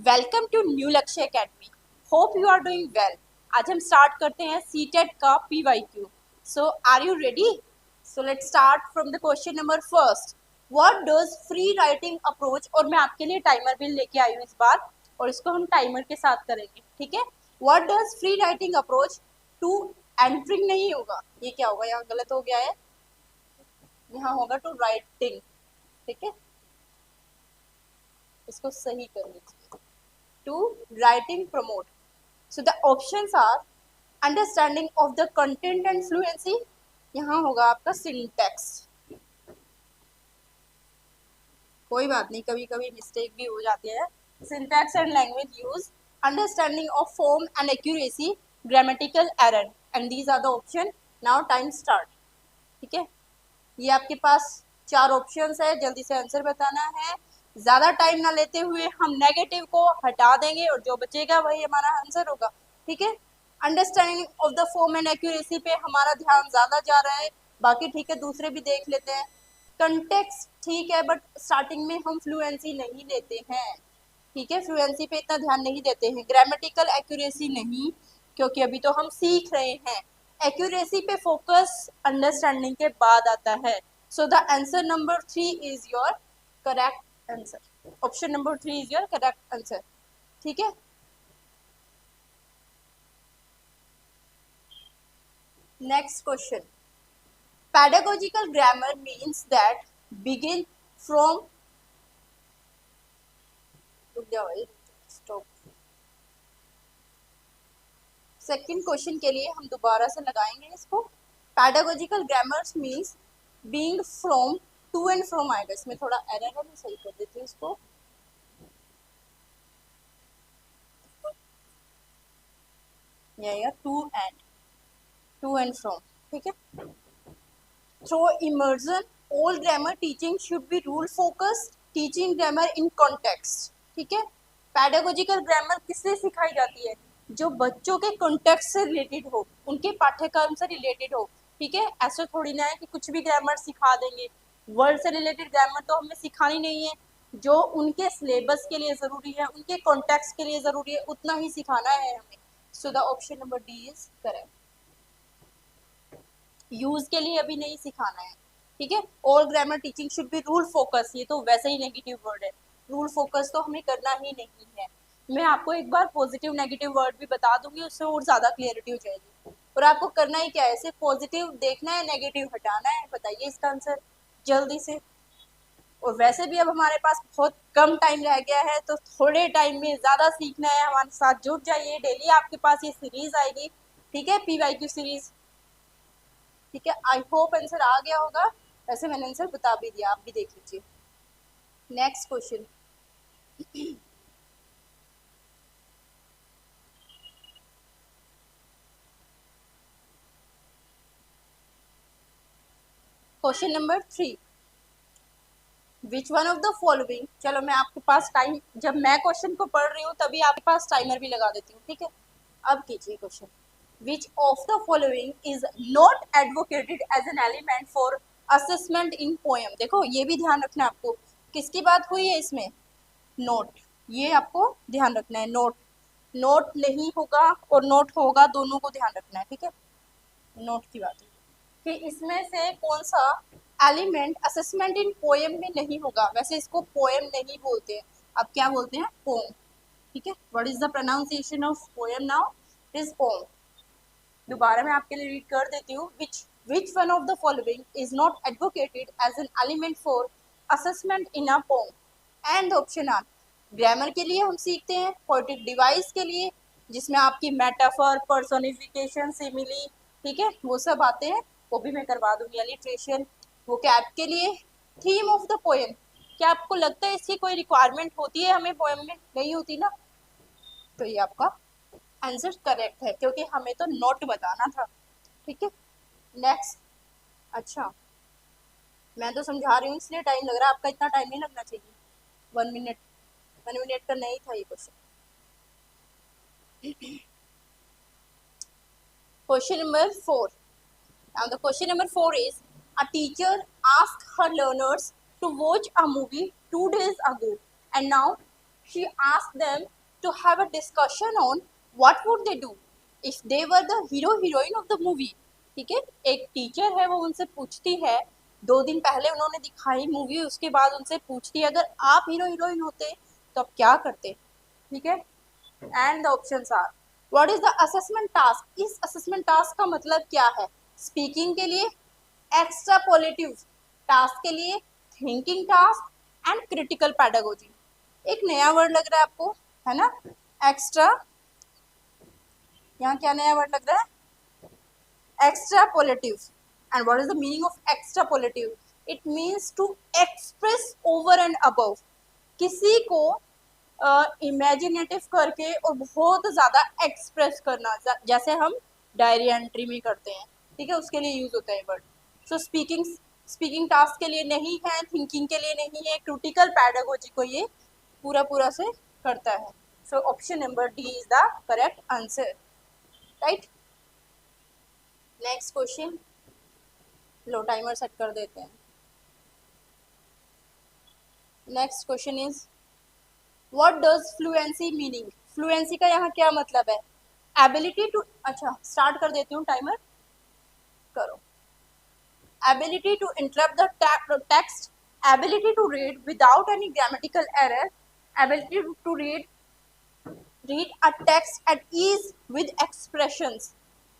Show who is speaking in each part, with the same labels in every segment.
Speaker 1: Welcome to new Lakshya academy. Hope you are doing well. आज हम start करते हैं सीटेट का PYQ. So are you ready? So let's start from the question number first. What does free writing approach, और मैं आपके लिए timer भी लेके आई हूँ इस बार, और इसको हम टाइमर के साथ करेंगे, ठीक है? What does free writing approach to entering नहीं होगा, ये क्या होगा? यहाँ गलत हो गया है, यहाँ होगा टू राइटिंग, ठीक है? इसको सही कर लीजिए। To writing promote. So the options are understanding of the content and fluency, यहाँ होगा आपका syntax। कोई बात नहीं, कभी कभी मिस्टेक भी हो जाती है। syntax and language use, understanding of form and accuracy, grammatical error, and these are the option। now time start, ठीक है? ये आपके पास 4 ऑप्शंस है, जल्दी से आंसर बताना है। ज़्यादा टाइम ना लेते हुए हम नेगेटिव को हटा देंगे और जो बचेगा वही हमारा आंसर होगा, ठीक है? Understanding of the form and accuracy पे हमारा ध्यान ज़्यादा जा रहा है, बाकी ठीक है, दूसरे भी देख लेते हैं। कंटेक्स्ट ठीक है, बट स्टार्टिंग में हम फ्लुएंसी नहीं लेते हैं, ठीक है? फ्लुएंसी पे इतना ध्यान नहीं देते हैं। ग्रामेटिकल एक्यूरेसी नहीं, क्योंकि अभी तो हम सीख रहे हैं। एक्यूरेसी पे फोकस अंडरस्टैंडिंग के बाद आता है। So the answer number 3 is your correct answer. Option number 3 is your correct answer, ठीक है? Next question. Pedagogical grammar means that begin from, रुक जाओ भाई, स्टॉप। सेकंड क्वेश्चन के लिए हम दोबारा से लगाएंगे इसको। Pedagogical grammars means being from, to and from आएगा। इसमें थोड़ा एरर है, मैं सही कर देती हूँ इसको। या टू एंड फ्रॉम, ठीक है? Through immersion all grammar teaching should be rule focused, teaching grammar in context, ठीक है? पैडागोजिकल ग्रामर किससे सिखाई जाती है? जो बच्चों के कॉन्टेक्स्ट से रिलेटेड हो, उनके पाठ्यक्रम से रिलेटेड हो, ठीक है? ऐसा थोड़ी ना है कि कुछ भी ग्रामर सिखा देंगे। वर्ड से रिलेटेड ग्रामर तो हमें सिखानी नहीं है, जो उनके सिलेबस के लिए ज़रूरी है, उनके कॉन्टेक्स्ट के लिए ज़रूरी है, उतना ही सिखाना है हमें। So the option number D is correct. Use के लिए अभी नहीं सिखाना है, ठीक है? All grammar teaching should be rule focus, ये तो वैसे ही नेगेटिव वर्ड है। रूल फोकस तो हमें करना ही नहीं है। मैं आपको एक बार पॉजिटिव नेगेटिव वर्ड भी बता दूंगी, उससे और ज़्यादा क्लियरिटी हो जाएगी। और आपको करना ही क्या है, सिर्फ पॉजिटिव देखना है, नेगेटिव हटाना है। बताइए इसका आंसर जल्दी से। और वैसे भी अब हमारे पास बहुत कम टाइम रह गया है, तो थोड़े टाइम में ज़्यादा सीखना है। हमारे साथ जुड़ जाइए, डेली आपके पास ये सीरीज आएगी, ठीक है? पीवाईक्यू सीरीज, ठीक है? आई होप आंसर आ गया होगा। वैसे मैंने आंसर बता भी दिया, आप भी देख लीजिए। Next question. Question number 3, which one of the following, चलो मैं आपके पास टाइम, जब मैं क्वेश्चन को पढ़ रही हूँ तभी आपके पास टाइमर भी लगा देती हूँ, ठीक है? अब कीजिए question. Which of the following is not advocated as an element for assessment in poem. देखो ये भी ध्यान रखना है आपको, किसकी बात हुई है इसमें? नोट, ये आपको ध्यान रखना है। नोट, नोट नहीं होगा और नोट होगा, दोनों को ध्यान रखना है, ठीक है? नोट की बात है कि इसमें से कौन सा एलिमेंट असेसमेंट इन पोएम में नहीं होगा। वैसे इसको पोएम नहीं बोलते हैं, अब क्या बोलते हैं? पोम, ठीक है? What is the pronunciation of poem now? It is poem. दोबारा मैं आपके लिए रीड कर देती हूँ। Which one of the following is not advocated as an element for assessment in a poem? And option are, grammar के लिए हम सीखते हैं, पोएटिक डिवाइस के लिए जिसमें आपकी मेटाफर, पर्सोनिफिकेशन, सिमिली, ठीक है, वो सब आते हैं, वो भी मैं करवा दूंगी। अलिट्रेशन, वो कैप के लिए। थीम ऑफ द पोएम, क्या आपको लगता है इसकी कोई रिक्वायरमेंट होती है हमें पोएम में? नहीं होती ना, तो ये आपका आंसर करेक्ट है, क्योंकि हमें तो नोट बताना था, ठीक है? नेक्स्ट। अच्छा, मैं तो समझा रही हूँ इसलिए टाइम लग रहा है, आपका इतना टाइम नहीं लगना चाहिए। 1 मिनट, 1 मिनट का नहीं था ये question. Question number 4. Now the question number 4 is, a teacher asked her learners to watch a movie 2 days ago and now she asked them to have a discussion on what would they do if they were the hero heroine of the movie. ठीक है, एक teacher है वो उनसे पूछती है, 2 दिन पहले उन्होंने दिखाई मूवी, उसके बाद उनसे पूछती है अगर आप हीरो हीरोइन होते तो आप क्या करते. ठीक है, and the options are what is the assessment task. इस असेसमेंट टास्क का मतलब क्या है? स्पीकिंग के लिए, एक्स्ट्रापोलेटिव टास्क के लिए, thinking task and critical pedagogy. एक नया वर्ड लग रहा है आपको, है ना, एक्स्ट्रा. यहाँ क्या नया वर्ड लग रहा है? Extrapolative. And what is the meaning of extrapolative? It means to express over and above. किसी को इमेजिनेटिव करके और बहुत ज़्यादा एक्सप्रेस करना, जैसे हम डायरी एंट्री में करते हैं. ठीक है, उसके लिए यूज होता है वर्ड. सो स्पीकिंग टास्क के लिए नहीं है, थिंकिंग के लिए नहीं है, क्रिटिकल पैडागोजी को ये पूरा से करता है. So option number D is the correct answer. Right. Next question. Low timer set कर देते हैं. Next question is what does fluency meaning. Fluency का यहाँ क्या मतलब है? एबिलिटी टू, अच्छा स्टार्ट कर देती हूँ, टाइमर करो. Ability to interrupt the text, ability to read without any grammatical error, ability to read a text at ease with expressions.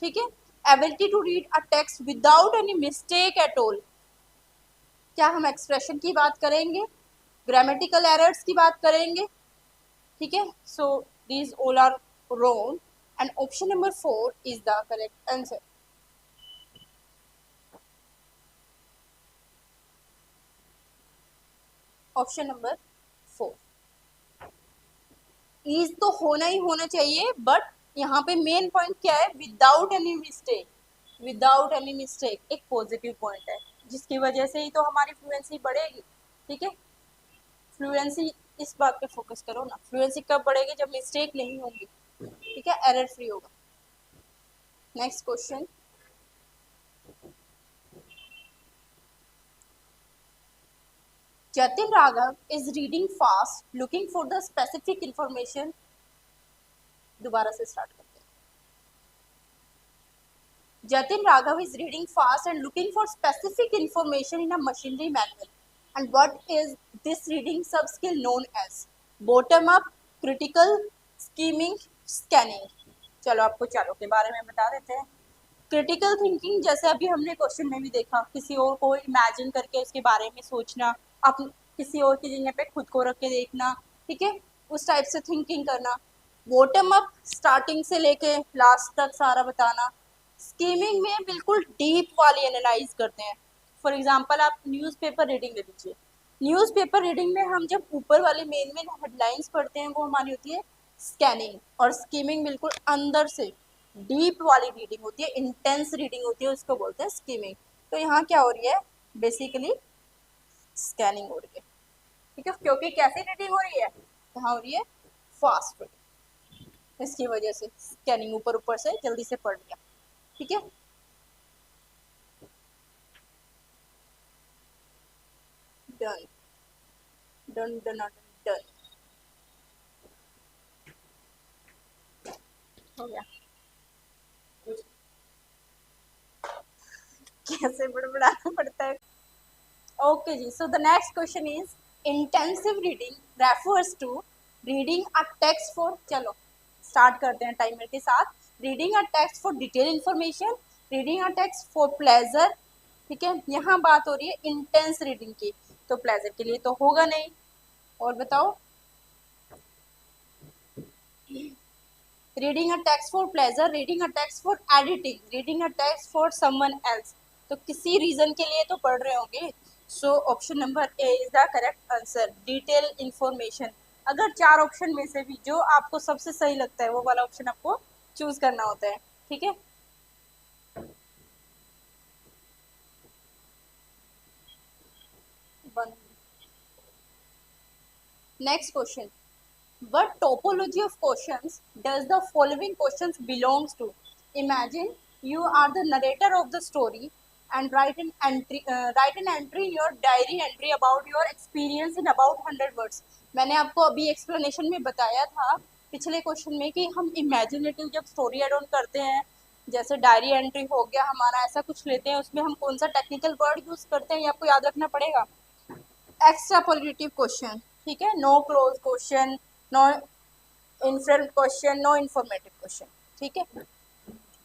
Speaker 1: ठीक है, ability to read a text without any mistake at all. क्या हम expression की बात करेंगे, grammatical errors की बात करेंगे? ठीक है, सो these all are wrong and option number 4 is the correct answer. Option number 4. Is तो होना ही होना चाहिए, बट यहाँ पे मेन पॉइंट क्या है? Without any mistake. Without any mistake एक पॉजिटिव पॉइंट है, जिसकी वजह से ही तो हमारी फ्लुएंसी बढ़ेगी. ठीक है, फ्लुएंसी, इस बात पे फोकस करो ना. फ्लुएंसी कब बढ़ेगी? जब मिस्टेक नहीं होंगी. ठीक है, एरर फ्री होगा. Next question. Jatin Raghav is reading fast, looking for the specific information. दोबारा से स्टार्ट करते हैं. Jatin Raghav is reading fast and looking for specific information in a machinery manual. And what is this reading sub-skill known as? Bottom up, critical, scheming, scanning. चलो आपको चारों के बारे में बता देते हैं. क्रिटिकल थिंकिंग, जैसे अभी हमने क्वेश्चन में भी देखा, किसी और को इमेजिन करके उसके बारे में सोचना, आप किसी और की जगह पे खुद को रख के देखना. ठीक है, उस टाइप से थिंकिंग करना. बॉटम अप, स्टार्टिंग से लेके लास्ट तक सारा बताना. स्कीमिंग में बिल्कुल डीप वाली एनालाइज करते हैं. फॉर एग्जांपल आप न्यूज़पेपर रीडिंग ले लीजिए. न्यूज़पेपर रीडिंग में हम जब ऊपर वाले मेन हेडलाइंस पढ़ते हैं, वो हमारी होती है स्कैनिंग. और स्कीमिंग बिल्कुल अंदर से डीप वाली रीडिंग होती है, इंटेंस रीडिंग होती है, उसको बोलते हैं स्कीमिंग. तो यहाँ क्या हो रही है? बेसिकली स्कैनिंग हो रही है. ठीक है, क्योंकि कैसी रीडिंग हो रही है? यहाँ हो रही है फास्ट रीडिंग, इसकी वजह से स्कैनिंग ऊपर ऊपर से जल्दी से पढ़ लिया. ठीक है, डन डन डन डन. हो गया. कैसे बड़बड़ाना पड़ता है. ओके जी, so the next question is intensive reading refers to reading a text for, चलो स्टार्ट करते हैं टाइमर के साथ. Reading a text for detail information, reading a text for pleasure. ठीक है, यहाँ बात हो रही है इंटेंस रीडिंग की, तो प्लेजर के लिए तो होगा नहीं. और बताओ, reading a text for pleasure, reading a text for editing, reading a text for someone else, तो किसी रीजन के लिए तो पढ़ रहे होंगे. So option number A is the correct answer, detail information. अगर 4 ऑप्शन में से भी जो आपको सबसे सही लगता है वो वाला ऑप्शन आपको चूज करना होता है. ठीक है, next question. What topology of questions does the following questions belongs to? Imagine you are the narrator of the story and write an entry in your diary entry about your experience in about 100 words. मैंने आपको अभी explanation में बताया था पिछले question में कि हम इमेजिनेटिव जब स्टोरी एड ऑन करते हैं, जैसे डायरी एंट्री हो गया हमारा, ऐसा कुछ लेते हैं, उसमें हम कौन सा टेक्निकल वर्ड यूज करते हैं ये आपको याद रखना पड़ेगा। एक्स्ट्रापोलेटिव क्वेश्चन, ठीक है, no close question, no inferent question, no informative question, ठीक है।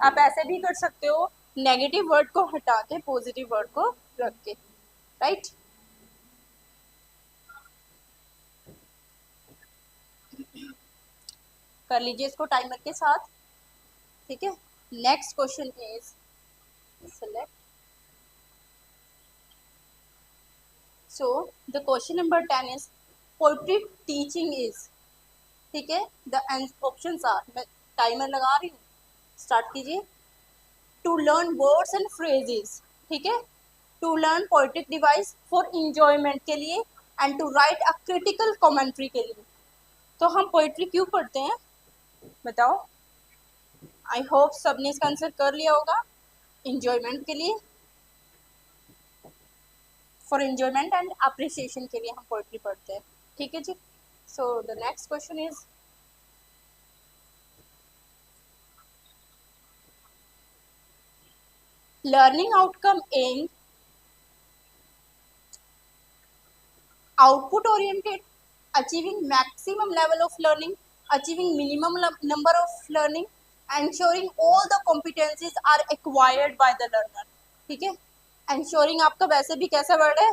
Speaker 1: आप ऐसे भी कर सकते हो, नेगेटिव वर्ड को हटा के पॉजिटिव वर्ड को रख के, राइट। कर लीजिए इसको टाइमर के साथ, ठीक है। Next question is select, so the question number 10 is poetry teaching is, ठीक है। द ऑप्शंस आर, मैं टाइमर लगा रही हूँ, स्टार्ट कीजिए। To learn words and phrases, ठीक है, to learn poetic device for enjoyment के लिए, and to write a critical commentary के लिए। तो हम पोएट्री क्यों पढ़ते हैं बताओ? आई होप सबने इसका आंसर कर लिया होगा। इंजॉयमेंट के लिए, फॉर इंजॉयमेंट एंड अप्रिसिएशन के लिए हम पोएट्री पढ़ते हैं, ठीक है जी। So the next question is, learning outcome M output oriented, achieving maximum level of learning, achieving minimum number of learning, ensuring all the competencies are acquired by the learner, ठीक है। ensuring आपका वैसे भी कैसा वर्ड है?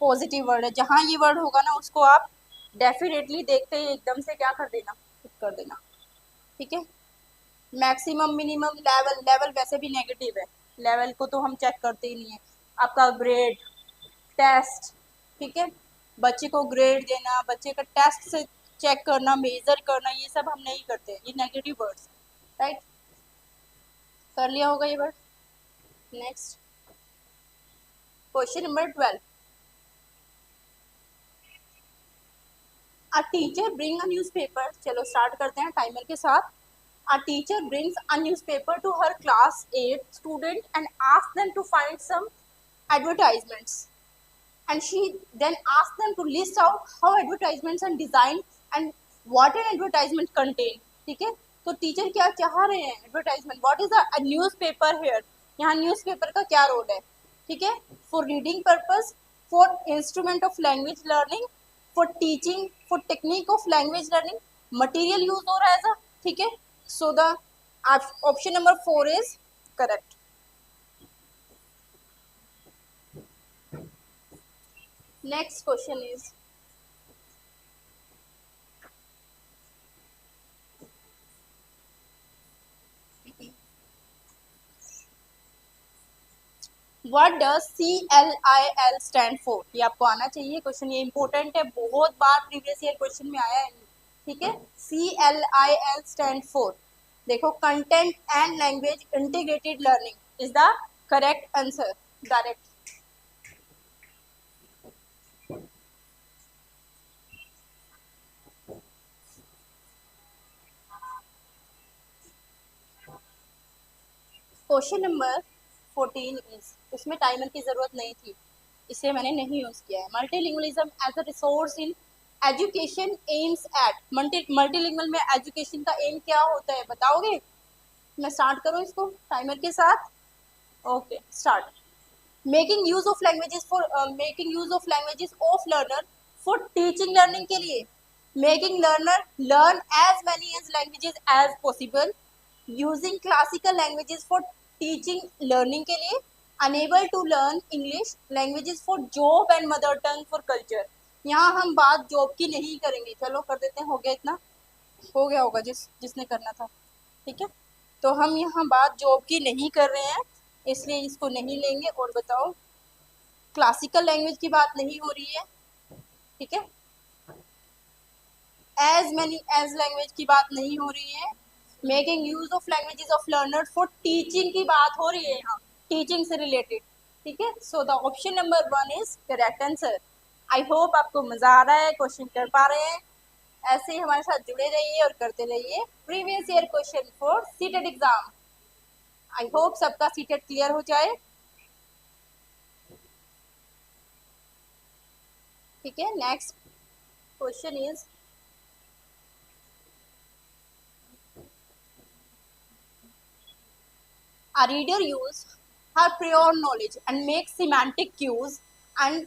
Speaker 1: Positive word है। जहाँ ये वर्ड होगा ना उसको आप डेफिनेटली देखते ही एकदम से क्या कर देना, कर देना, ठीक है। मैक्सिमम, मिनिमम, लेवल, लेवल वैसे भी नेगेटिव है, लेवल को तो हम चेक करते ही नहीं है। आपका ग्रेड, टेस्ट, ठीक है, बच्चे को ग्रेड देना, बच्चे का टेस्ट से चेक करना, मेजर करना, ये सब हम नहीं करते, ये नेगेटिव वर्ड्स, राइट। कर लिया होगा ये word. Next question number 12, a teacher bring a newspaper, चलो स्टार्ट करते हैं टाइमर के साथ। A teacher brings a newspaper to her class 8 student and ask them to find some advertisements, and she then asked them to list out how advertisements are designed and what an advertisement contain, ठीक है। तो teacher क्या चाह रहे हैं? Advertisement, what is a newspaper here, यहाँ newspaper का क्या रोल है, ठीक है। For reading purpose, for instrument of language learning, for teaching, for technique of language learning, material use हो रहा है ऐसा, ठीक है। So the option number 4 is correct. Next question is, what does CLIL stand for? ये आपको आना चाहिए क्वेश्चन, ये इंपॉर्टेंट है, बहुत बार प्रीवियस ईयर क्वेश्चन में आया है, ठीक है। CLIL स्टैंड फॉर, देखो, content and language integrated learning is the correct answer, direct. Question number 14 is, इसमें टाइमर की जरूरत नहीं थी, इसे मैंने नहीं यूज किया है। Multilingualism as a resource in education aims at, multilingual में एजुकेशन का एम क्या होता है बताओगे? मैं स्टार्ट करूँ इसको टाइमर के साथ? Okay, start. Making use of languages for, making use of languages of learner for teaching learning के लिए, making learner learn as many as languages as possible, using classical languages for teaching learning के लिए, enable to learn English languages for job and mother tongue for culture. यहाँ हम बात job की नहीं करेंगे, चलो कर देते हैं, हो गया इतना, हो गया होगा जिसने करना था, ठीक है। तो हम यहाँ बात जॉब की नहीं कर रहे हैं, इसलिए इसको नहीं लेंगे। और बताओ, क्लासिकल लैंग्वेज की बात नहीं हो रही है, ठीक है। एज मैनी एज लैंग्वेज की बात नहीं हो रही है, making use of languages of learner for teaching की बात हो रही है यहाँ, टीचिंग से रिलेटेड, ठीक है। So the option number 1 is correct answer. I hope आपको मजा आ रहा है, क्वेश्चन कर पा रहे हैं, ऐसे ही हमारे साथ जुड़े रहिए और करते रहिए previous year question for CTET exam. I hope सबका सीटेट क्लियर हो जाए, ठीक है। Next question is a reader use her prior knowledge and makes semantic cues and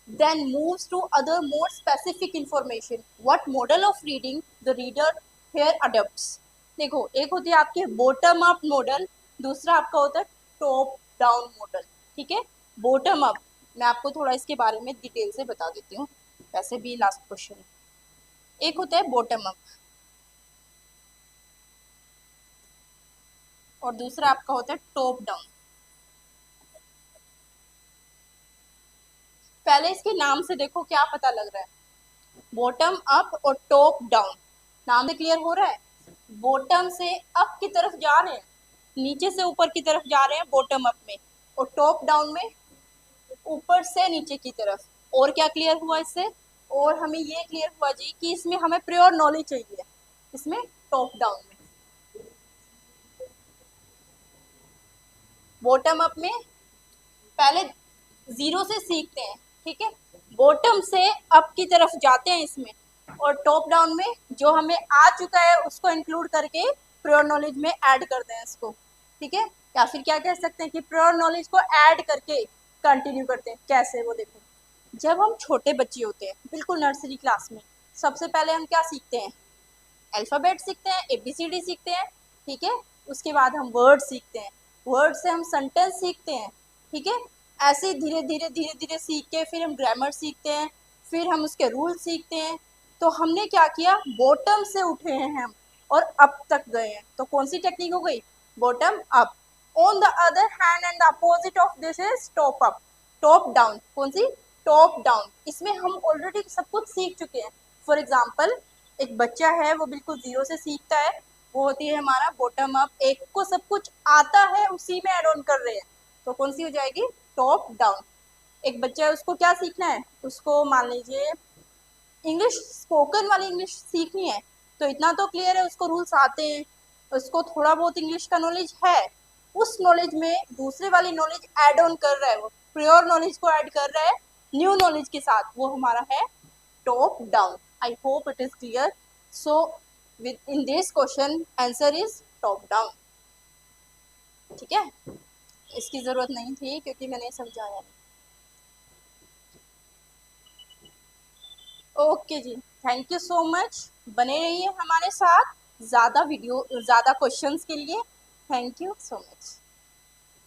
Speaker 1: then moves to other more specific information. What model of reading the reader here adopts? देखो, एक होती है आपके bottom up model, दूसरा आपका होता है top down model. ठीक है, बॉटम अप मैं आपको थोड़ा इसके बारे में डिटेल से बता देती हूँ, वैसे भी लास्ट क्वेश्चन। एक होता है बॉटम अप और दूसरा आपका होता है टॉप डाउन। पहले इसके नाम से देखो क्या पता लग रहा है, बॉटम अप और टॉप डाउन, नाम से क्लियर हो रहा है। बॉटम से अप की तरफ जा रहे हैं, नीचे से ऊपर की तरफ जा रहे हैं बॉटम अप में, और टॉप डाउन में ऊपर से नीचे की तरफ। और क्या क्लियर हुआ इससे, और हमें ये क्लियर हुआ जी कि इसमें हमें प्योर नॉलेज चाहिए, इसमें टॉप डाउन में। बॉटम अप में पहले जीरो से सीखते हैं, ठीक है, बॉटम से अप की तरफ जाते हैं इसमें, और टॉप डाउन में जो हमें आ चुका है उसको इंक्लूड करके प्योर नॉलेज में ऐड करते हैं इसको। ठीक है, या फिर क्या कह सकते हैं कि प्योर नॉलेज को ऐड करके कंटिन्यू करते हैं। कैसे, वो देखो, जब हम छोटे बच्चे होते हैं बिल्कुल नर्सरी क्लास में, सबसे पहले हम क्या सीखते हैं, अल्फ़ाबेट सीखते हैं, ABCD सीखते हैं। ठीक है, उसके बाद हम वर्ड सीखते हैं, वर्ड से हम सेंटेंस सीखते हैं। ठीक है, ऐसे धीरे धीरे धीरे धीरे सीख के फिर हम ग्रामर सीखते हैं, फिर हम उसके रूल सीखते हैं। तो हमने क्या किया, बॉटम से उठे हैं हम और अप तक गए हैं। तो कौन सी टेक्निक हो गई, bottom up. On the other hand and the opposite of this is top up, top down. कौन सी, टॉप डाउन। इसमें हम ऑलरेडी सब कुछ सीख चुके हैं। फॉर एग्जाम्पल, एक बच्चा है वो बिल्कुल जीरो से सीखता है, वो होती है हमारा बॉटम अप। एक को सब कुछ आता है उसी में एड ऑन कर रहे हैं, तो कौन सी हो जाएगी, टॉप डाउन। एक बच्चा है उसको क्या सीखना है, उसको मान लीजिए इंग्लिश, स्पोकन वाली इंग्लिश सीखनी है, तो इतना तो क्लियर है, उसको रूल्स आते हैं, उसको थोड़ा बहुत इंग्लिश का नॉलेज है, उस नॉलेज में दूसरे वाली नॉलेज ऐड ऑन कर रहा है, वो प्योर नॉलेज को ऐड कर रहा है न्यू नॉलेज के साथ, वो हमारा है top down. I hope it is clear. So with in this question answer is top down. ठीक है, इसकी जरूरत नहीं थी क्योंकि मैंने समझाया। ओके जी, थैंक यू सो मच, बने रहिए हमारे साथ ज़्यादा वीडियो, ज़्यादा क्वेश्चंस के लिए। Thank you so much.